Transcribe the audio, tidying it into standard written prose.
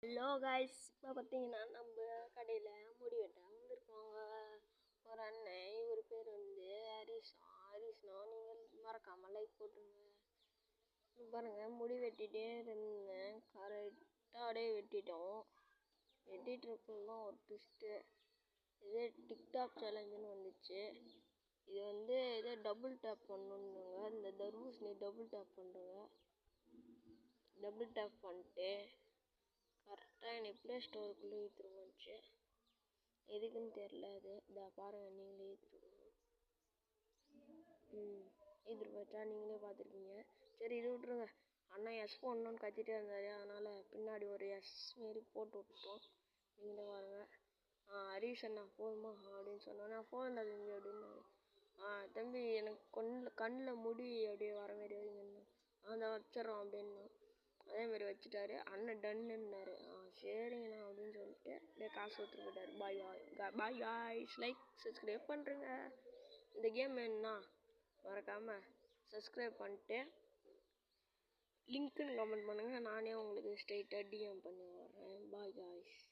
Hello guys, இப்போ பார்த்தீங்கன்னா நம்ம கடையில் முடி வெட்ட வந்திருக்கோங்க. ஒரு அண்ணன், இவர் பேர் வந்து ஹரிஷ்ணா. நீங்கள் மறக்காமல் லைக் போட்டுருங்க. பாருங்கள், முடி வெட்டிகிட்டே இருந்தேன். கரெக்டாக அப்படியே வெட்டிட்டோம். வெட்டிகிட்டு இருக்கும்போது ஒரு ட்விஸ்ட்டு, இதே டிக்டாக் சேலஞ்சுன்னு வந்துச்சு. இது வந்து இதே டபுள் டேப் பண்ணணுங்க. இந்த தர்பூசணி டபுள் டேப் பண்ணுறேங்க. டபுள் டேப் பண்ணிட்டு கரெக்டாக என்னை ப்ளே ஸ்டோருக்குள்ளே இழுத்துருந்துச்சு. எதுக்குன்னு தெரில. அது இதை பாருங்கள், நீங்களே இழுத்துருக்கணும். இழுத்துருப்பா நீங்களே பார்த்துருக்கீங்க. சரி, இது விட்ருங்க. அண்ணா எஸ் போடணுன்னு கத்திட்டே இருந்தார். அதனால் பின்னாடி ஒரு எஸ் மாரி போட்டு விட்டோம். நீங்களே பாருங்க. ஹரிஷ் அண்ணா போதுமா அப்படின்னு சொன்னோன்னா போதும் தம்பி அப்படின்னாரு. தம்பி எனக்கு கண்ணில் முடி அப்படியே வர மாரி வைங்கண்ணா. அதை வச்சிடறோம் அப்படின்னா அதேமாரி வச்சுட்டாரு. அண்ணன் டன்னுன்னாரு. சரிங்கண்ணா அப்படின்னு சொல்லிட்டு அப்படியே காசு கொடுத்துட்டு போயிட்டார். பாய் காய்ஸ், லைக் சப்ஸ்கிரைப் பண்ணுறேங்க. இந்த கேம் வேணும்னா மறக்காமல் சப்ஸ்கிரைப் பண்ணிட்டு லிங்க்குன்னு கமெண்ட் பண்ணுங்கள். நானே உங்களுக்கு ஸ்ட்ரைட்டாக டிஎம் பண்ணி வர்றேன். Bye guys.